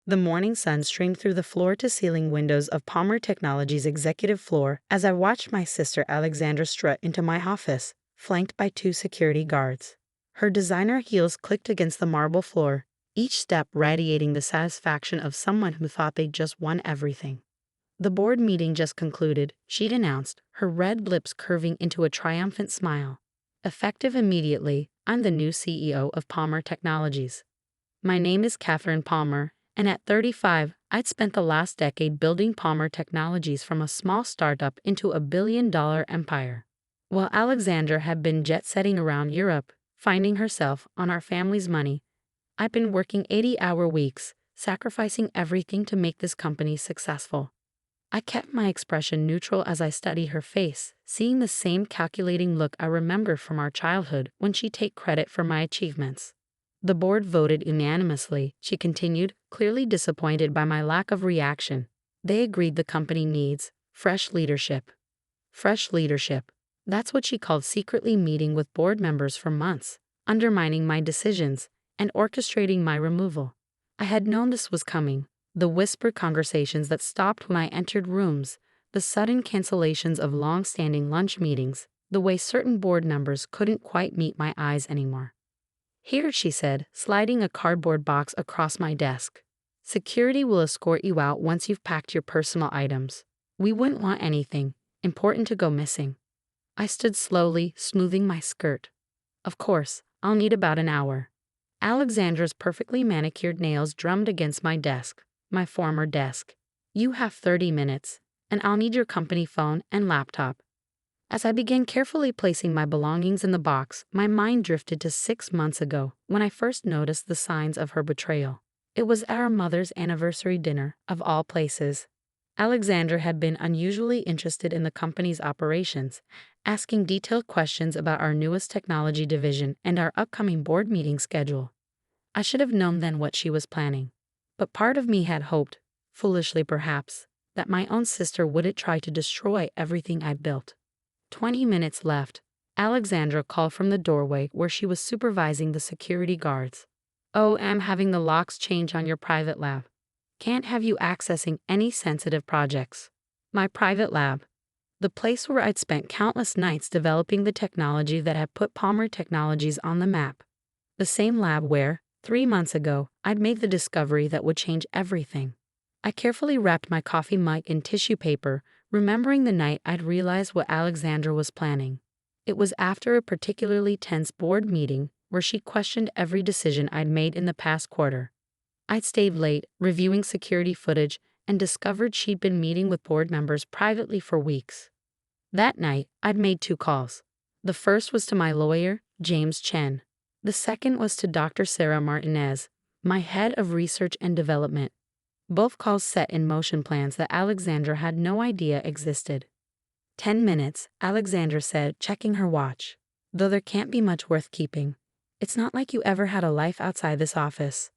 The morning sun streamed through the floor-to-ceiling windows of Palmer Technologies' executive floor as I watched my sister Alexandra strut into my office, flanked by 2 security guards. Her designer heels clicked against the marble floor, each step radiating the satisfaction of someone who thought they'd just won everything. The board meeting just concluded, she'd announced, her red lips curving into a triumphant smile. Effective immediately, I'm the new CEO of Palmer Technologies. My name is Katherine Palmer, and at 35, I'd spent the last decade building Palmer Technologies from a small startup into a billion-dollar empire. While Alexandra had been jet-setting around Europe, finding herself on our family's money, I'd been working 80-hour weeks, sacrificing everything to make this company successful. I kept my expression neutral as I studied her face, seeing the same calculating look I remember from our childhood when she'd take credit for my achievements. The board voted unanimously, she continued, clearly disappointed by my lack of reaction. They agreed the company needs fresh leadership. Fresh leadership. That's what she called secretly meeting with board members for months, undermining my decisions, and orchestrating my removal. I had known this was coming. The whispered conversations that stopped when I entered rooms, the sudden cancellations of long-standing lunch meetings, the way certain board members couldn't quite meet my eyes anymore. Here, she said, sliding a cardboard box across my desk. Security will escort you out once you've packed your personal items. We wouldn't want anything important to go missing. I stood slowly, smoothing my skirt. Of course, I'll need about an hour. Alexandra's perfectly manicured nails drummed against my desk. My former desk. You have 30 minutes, and I'll need your company phone and laptop. As I began carefully placing my belongings in the box, my mind drifted to 6 months ago, when I first noticed the signs of her betrayal. It was our mother's anniversary dinner, of all places. Alexandra had been unusually interested in the company's operations, asking detailed questions about our newest technology division and our upcoming board meeting schedule. I should have known then what she was planning. But part of me had hoped, foolishly perhaps, that my own sister wouldn't try to destroy everything I'd built. 20 minutes left. Alexandra called from the doorway where she was supervising the security guards. Oh, I'm having the locks change on your private lab. Can't have you accessing any sensitive projects. My private lab. The place where I'd spent countless nights developing the technology that had put Palmer Technologies on the map. The same lab where, 3 months ago, I'd made the discovery that would change everything. I carefully wrapped my coffee mug in tissue paper, remembering the night I'd realized what Alexandra was planning. It was after a particularly tense board meeting where she questioned every decision I'd made in the past quarter. I'd stayed late, reviewing security footage, and discovered she'd been meeting with board members privately for weeks. That night, I'd made 2 calls. The first was to my lawyer, James Chen. The second was to Dr. Sarah Martinez, my head of research and development. Both calls set in motion plans that Alexandra had no idea existed. 10 minutes, Alexandra said, checking her watch. Though there can't be much worth keeping. It's not like you ever had a life outside this office.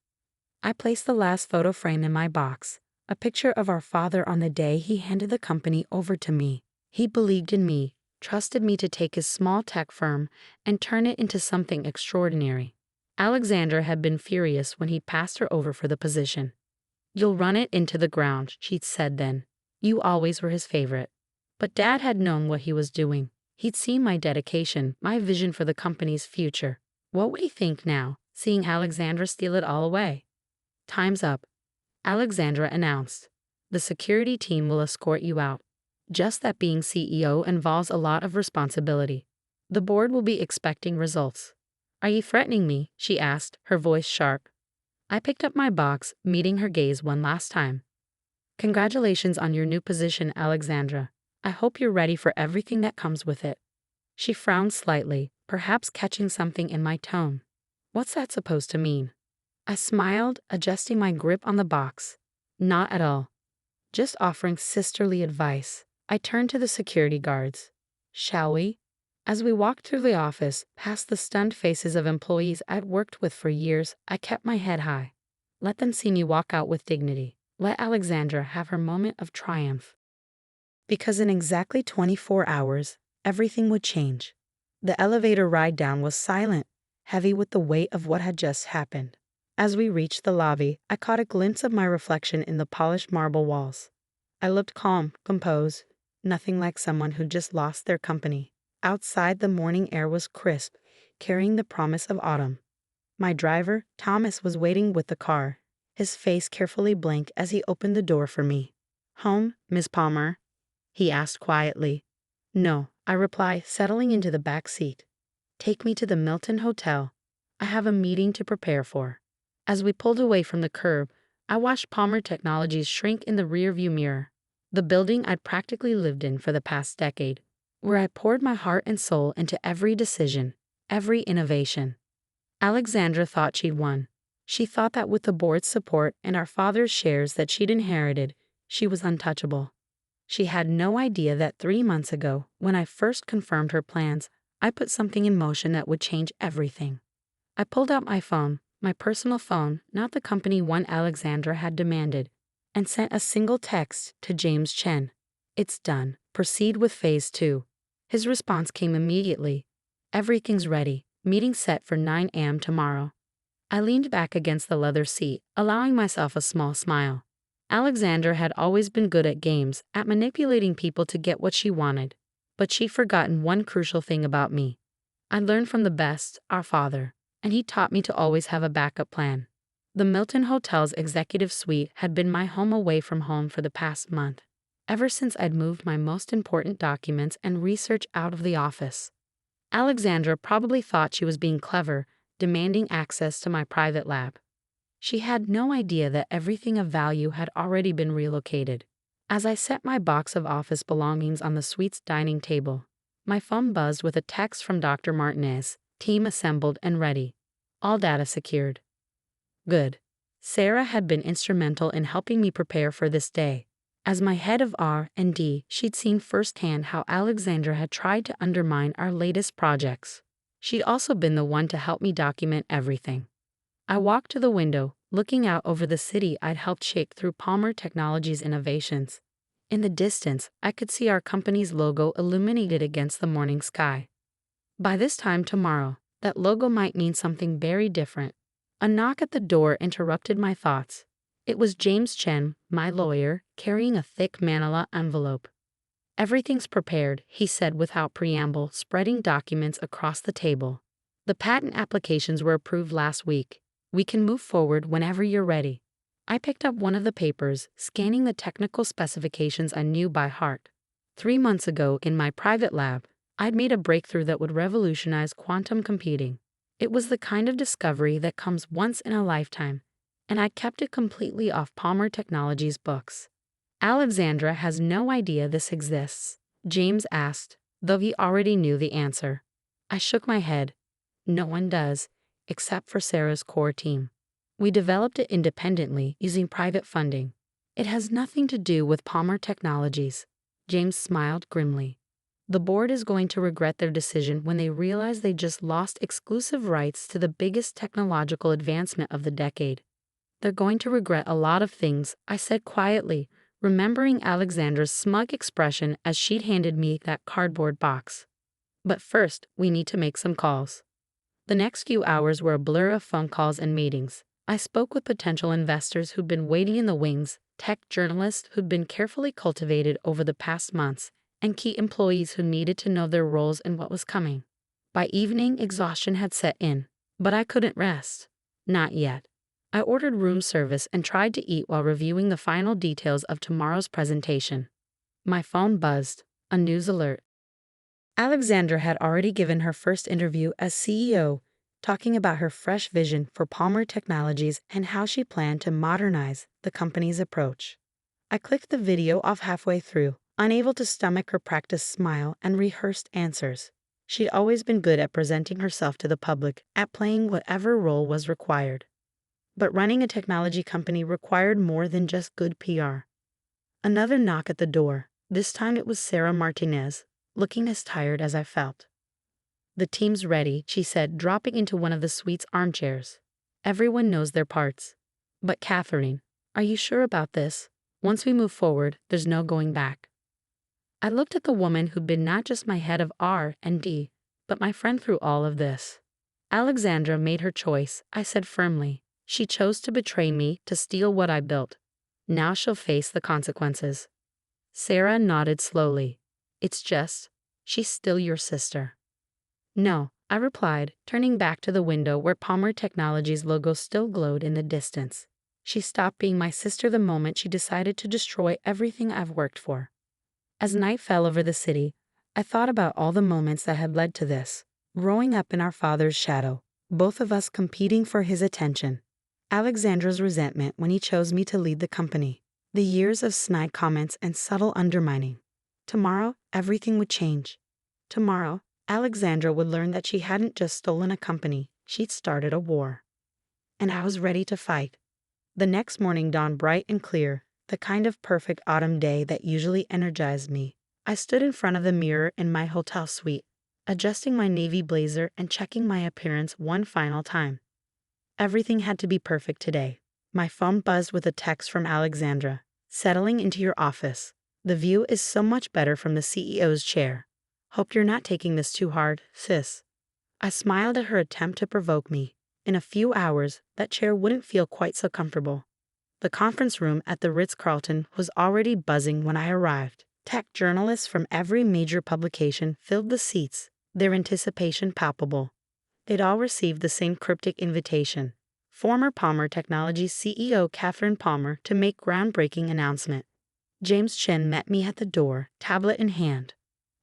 I placed the last photo frame in my box, a picture of our father on the day he handed the company over to me. He believed in me, trusted me to take his small tech firm and turn it into something extraordinary. Alexandra had been furious when he passed her over for the position. You'll run it into the ground, she'd said then. You always were his favorite. But Dad had known what he was doing. He'd seen my dedication, my vision for the company's future. What would he think now, seeing Alexandra steal it all away? Time's up, Alexandra announced. The security team will escort you out. Just that being CEO involves a lot of responsibility. The board will be expecting results. Are you threatening me? She asked, her voice sharp. I picked up my box, meeting her gaze one last time. Congratulations on your new position, Alexandra. I hope you're ready for everything that comes with it. She frowned slightly, perhaps catching something in my tone. What's that supposed to mean? I smiled, adjusting my grip on the box. Not at all. Just offering sisterly advice. I turned to the security guards. Shall we? As we walked through the office, past the stunned faces of employees I'd worked with for years, I kept my head high. Let them see me walk out with dignity. Let Alexandra have her moment of triumph. Because in exactly 24 hours, everything would change. The elevator ride down was silent, heavy with the weight of what had just happened. As we reached the lobby, I caught a glimpse of my reflection in the polished marble walls. I looked calm, composed, nothing like someone who just lost their company. Outside, the morning air was crisp, carrying the promise of autumn. My driver, Thomas, was waiting with the car, his face carefully blank as he opened the door for me. "Home, Miss Palmer?" he asked quietly. "No," I replied, settling into the back seat. "Take me to the Milton Hotel. I have a meeting to prepare for." As we pulled away from the curb, I watched Palmer Technologies shrink in the rearview mirror, the building I'd practically lived in for the past decade, where I poured my heart and soul into every decision, every innovation. Alexandra thought she'd won. She thought that with the board's support and our father's shares that she'd inherited, she was untouchable. She had no idea that 3 months ago, when I first confirmed her plans, I put something in motion that would change everything. I pulled out my phone, my personal phone, not the company one Alexandra had demanded, and sent a single text to James Chen. "It's done. Proceed with phase 2. His response came immediately. "Everything's ready. Meeting set for 9 a.m. tomorrow." I leaned back against the leather seat, allowing myself a small smile. Alexandra had always been good at games, at manipulating people to get what she wanted. But she'd forgotten one crucial thing about me. I learned from the best, our father, and he taught me to always have a backup plan. The Milton Hotel's executive suite had been my home away from home for the past month, ever since I'd moved my most important documents and research out of the office. Alexandra probably thought she was being clever, demanding access to my private lab. She had no idea that everything of value had already been relocated. As I set my box of office belongings on the suite's dining table, my phone buzzed with a text from Dr. Martinez. "Team assembled and ready. All data secured." Good. Sarah had been instrumental in helping me prepare for this day. As my head of R&D, she'd seen firsthand how Alexandra had tried to undermine our latest projects. She'd also been the one to help me document everything. I walked to the window, looking out over the city I'd helped shape through Palmer Technologies' innovations. In the distance, I could see our company's logo illuminated against the morning sky. By this time tomorrow, that logo might mean something very different. A knock at the door interrupted my thoughts. It was James Chen, my lawyer, carrying a thick manila envelope. "Everything's prepared," he said without preamble, spreading documents across the table. "The patent applications were approved last week. We can move forward whenever you're ready." I picked up one of the papers, scanning the technical specifications I knew by heart. 3 months ago, in my private lab, I'd made a breakthrough that would revolutionize quantum computing. It was the kind of discovery that comes once in a lifetime, and I kept it completely off Palmer Technologies' books. "Alexandra has no idea this exists?" James asked, though he already knew the answer. I shook my head. "No one does, except for Sarah's core team. We developed it independently using private funding. It has nothing to do with Palmer Technologies." James smiled grimly. "The board is going to regret their decision when they realize they just lost exclusive rights to the biggest technological advancement of the decade." "They're going to regret a lot of things," I said quietly, remembering Alexandra's smug expression as she'd handed me that cardboard box. "But first, we need to make some calls." The next few hours were a blur of phone calls and meetings. I spoke with potential investors who'd been waiting in the wings, tech journalists who'd been carefully cultivated over the past months, and key employees who needed to know their roles and what was coming. By evening, exhaustion had set in, but I couldn't rest. Not yet. I ordered room service and tried to eat while reviewing the final details of tomorrow's presentation. My phone buzzed. A news alert. Alexandra had already given her first interview as CEO, talking about her fresh vision for Palmer Technologies and how she planned to modernize the company's approach. I clicked the video off halfway through, unable to stomach her practiced smile and rehearsed answers. She'd always been good at presenting herself to the public, at playing whatever role was required. But running a technology company required more than just good PR. Another knock at the door. This time it was Sarah Martinez, looking as tired as I felt. "The team's ready," she said, dropping into one of the suite's armchairs. "Everyone knows their parts. But Katherine, are you sure about this? Once we move forward, there's no going back." I looked at the woman who'd been not just my head of R&D, but my friend through all of this. "Alexandra made her choice," I said firmly. She chose to betray me, to steal what I built. Now she'll face the consequences. Sarah nodded slowly. It's just, she's still your sister. No, I replied, turning back to the window where Palmer Technologies' logo still glowed in the distance. She stopped being my sister the moment she decided to destroy everything I've worked for. As night fell over the city, I thought about all the moments that had led to this. Growing up in our father's shadow, both of us competing for his attention. Alexandra's resentment when he chose me to lead the company. The years of snide comments and subtle undermining. Tomorrow, everything would change. Tomorrow, Alexandra would learn that she hadn't just stolen a company, she'd started a war. And I was ready to fight. The next morning dawned bright and clear, the kind of perfect autumn day that usually energized me. I stood in front of the mirror in my hotel suite, adjusting my navy blazer and checking my appearance one final time. Everything had to be perfect today. My phone buzzed with a text from Alexandra. Settling into your office. The view is so much better from the CEO's chair. Hope you're not taking this too hard, sis. I smiled at her attempt to provoke me. In a few hours, that chair wouldn't feel quite so comfortable. The conference room at the Ritz-Carlton was already buzzing when I arrived. Tech journalists from every major publication filled the seats, their anticipation palpable. They'd all received the same cryptic invitation. Former Palmer Technologies CEO Katherine Palmer to make groundbreaking announcement. James Chen met me at the door, tablet in hand.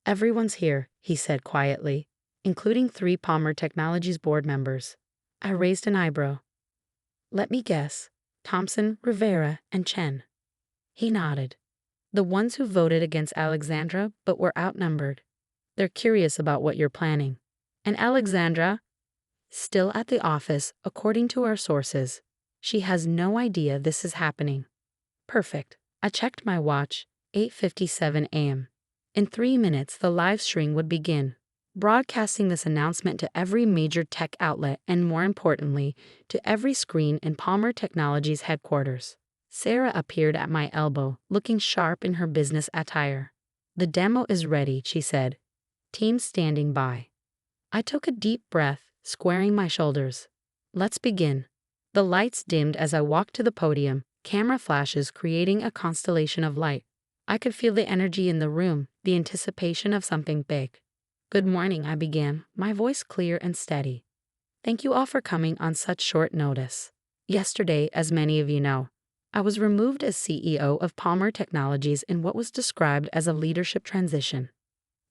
Everyone's here, he said quietly, including 3 Palmer Technologies board members. I raised an eyebrow. Let me guess, Thompson, Rivera, and Chen. He nodded. The ones who voted against Alexandra but were outnumbered. They're curious about what you're planning. And Alexandra? Still at the office, according to our sources. She has no idea this is happening. Perfect. I checked my watch, 8:57 a.m. In 3 minutes, the live stream would begin, broadcasting this announcement to every major tech outlet and, more importantly, to every screen in Palmer Technologies headquarters. Sarah appeared at my elbow, looking sharp in her business attire. The demo is ready, she said. Team standing by. I took a deep breath, squaring my shoulders. Let's begin. The lights dimmed as I walked to the podium, camera flashes creating a constellation of light. I could feel the energy in the room, the anticipation of something big. Good morning, I began, my voice clear and steady. Thank you all for coming on such short notice. Yesterday, as many of you know, I was removed as CEO of Palmer Technologies in what was described as a leadership transition.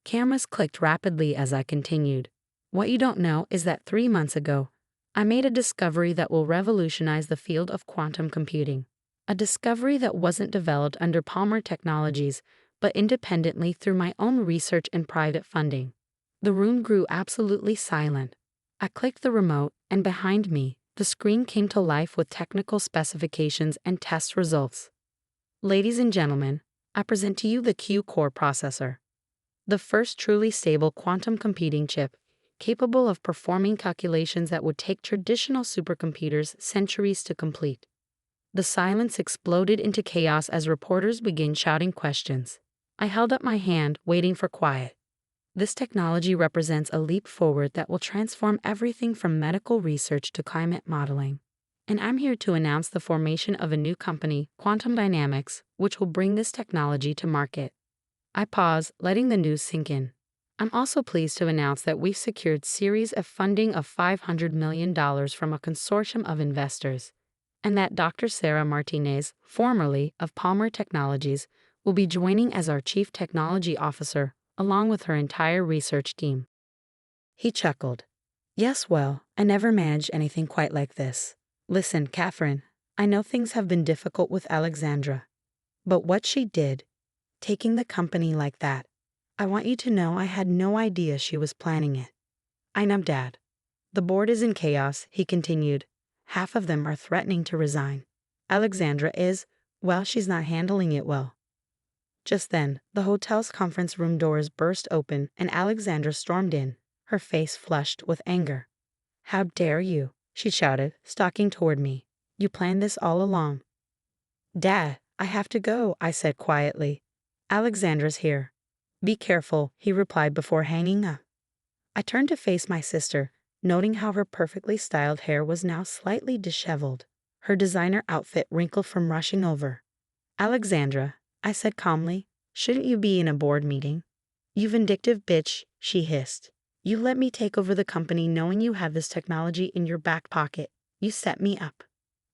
Cameras clicked rapidly as I continued. What you don't know is that 3 months ago, I made a discovery that will revolutionize the field of quantum computing. A discovery that wasn't developed under Palmer Technologies, but independently through my own research and private funding. The room grew absolutely silent. I clicked the remote, and behind me, the screen came to life with technical specifications and test results. Ladies and gentlemen, I present to you the Q-Core processor, the first truly stable quantum computing chip, capable of performing calculations that would take traditional supercomputers centuries to complete. The silence exploded into chaos as reporters began shouting questions. I held up my hand, waiting for quiet. This technology represents a leap forward that will transform everything from medical research to climate modeling. And I'm here to announce the formation of a new company, Quantum Dynamics, which will bring this technology to market. I pause, letting the news sink in. I'm also pleased to announce that we've secured series of funding of $500 million from a consortium of investors, and that Dr. Sarah Martinez, formerly of Palmer Technologies, will be joining as our Chief Technology Officer, along with her entire research team. He chuckled. Yes, well, I never managed anything quite like this. Listen, Catherine, I know things have been difficult with Alexandra, but what she did, taking the company like that, I want you to know I had no idea she was planning it. I know, Dad. The board is in chaos, he continued. Half of them are threatening to resign. Alexandra is, well, she's not handling it well. Just then, the hotel's conference room doors burst open and Alexandra stormed in, her face flushed with anger. How dare you, she shouted, stalking toward me. You planned this all along. Dad, I have to go, I said quietly. Alexandra's here. Be careful, he replied before hanging up. I turned to face my sister, noting how her perfectly styled hair was now slightly disheveled, her designer outfit wrinkled from rushing over. "Alexandra," I said calmly, "shouldn't you be in a board meeting?" "You vindictive bitch," she hissed. "You let me take over the company knowing you had this technology in your back pocket. You set me up."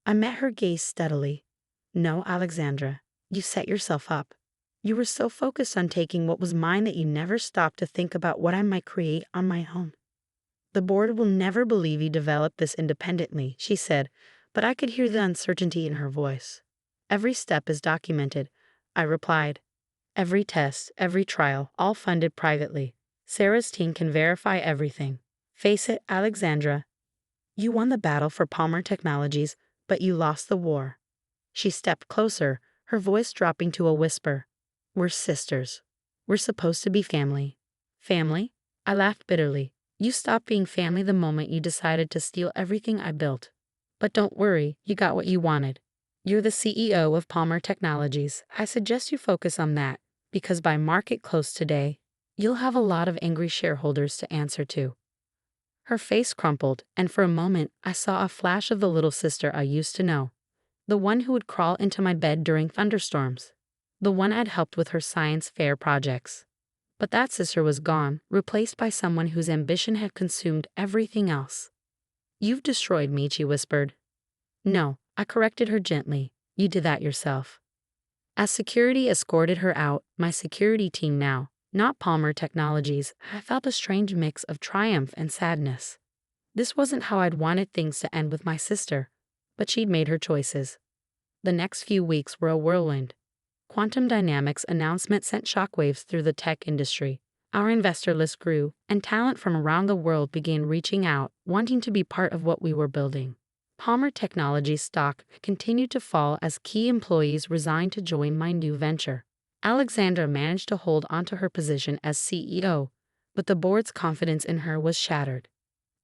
I met her gaze steadily. "No, Alexandra, you set yourself up. You were so focused on taking what was mine that you never stopped to think about what I might create on my own." "The board will never believe you developed this independently," she said, but I could hear the uncertainty in her voice. "Every step is documented," I replied. "Every test, every trial, all funded privately. Sarah's team can verify everything. Face it, Alexandra, you won the battle for Palmer Technologies, but you lost the war." She stepped closer, her voice dropping to a whisper. "We're sisters. We're supposed to be family." "Family?" I laughed bitterly. "You stopped being family the moment you decided to steal everything I built. But don't worry, you got what you wanted. You're the CEO of Palmer Technologies. I suggest you focus on that, because by market close today, you'll have a lot of angry shareholders to answer to." Her face crumpled, and for a moment I saw a flash of the little sister I used to know. The one who would crawl into my bed during thunderstorms. The one I'd helped with her science fair projects. But that sister was gone, replaced by someone whose ambition had consumed everything else. "You've destroyed me," she whispered. "No," I corrected her gently. "You did that yourself." As security escorted her out, my security team now, not Palmer Technologies, I felt a strange mix of triumph and sadness. This wasn't how I'd wanted things to end with my sister, but she'd made her choices. The next few weeks were a whirlwind. Quantum Dynamics' announcement sent shockwaves through the tech industry. Our investor list grew, and talent from around the world began reaching out, wanting to be part of what we were building. Palmer Technologies' stock continued to fall as key employees resigned to join my new venture. Alexandra managed to hold onto her position as CEO, but the board's confidence in her was shattered.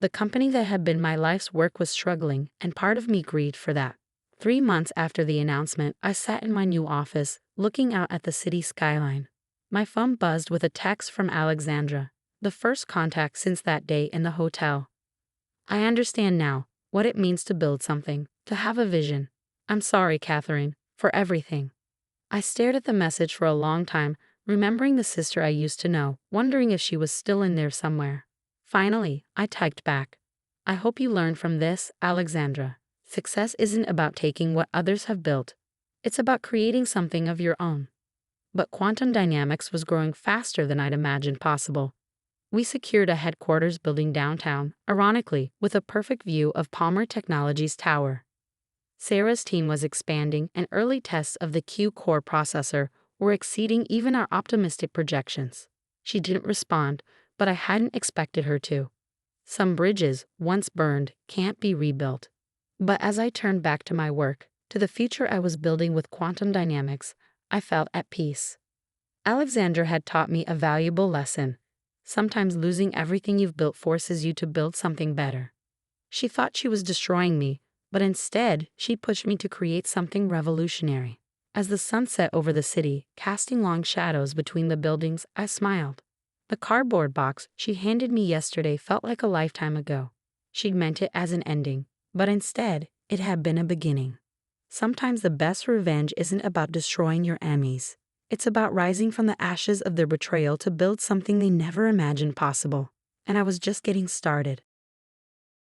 The company that had been my life's work was struggling, and part of me grieved for that. 3 months after the announcement, I sat in my new office, looking out at the city skyline. My phone buzzed with a text from Alexandra, the first contact since that day in the hotel. "I understand now what it means to build something, to have a vision. I'm sorry, Katherine, for everything." I stared at the message for a long time, remembering the sister I used to know, wondering if she was still in there somewhere. Finally, I typed back, "I hope you learned from this, Alexandra. Success isn't about taking what others have built. It's about creating something of your own." But Quantum Dynamics was growing faster than I'd imagined possible. We secured a headquarters building downtown, ironically, with a perfect view of Palmer Technologies' tower. Sarah's team was expanding, and early tests of the Q-Core processor were exceeding even our optimistic projections. She didn't respond, but I hadn't expected her to. Some bridges, once burned, can't be rebuilt. But as I turned back to my work, to the future I was building with Quantum Dynamics, I felt at peace. Alexandra had taught me a valuable lesson. Sometimes losing everything you've built forces you to build something better. She thought she was destroying me, but instead, she pushed me to create something revolutionary. As the sun set over the city, casting long shadows between the buildings, I smiled. The cardboard box she handed me yesterday felt like a lifetime ago. She'd meant it as an ending, but instead, it had been a beginning. Sometimes the best revenge isn't about destroying your enemies. It's about rising from the ashes of their betrayal to build something they never imagined possible. And I was just getting started.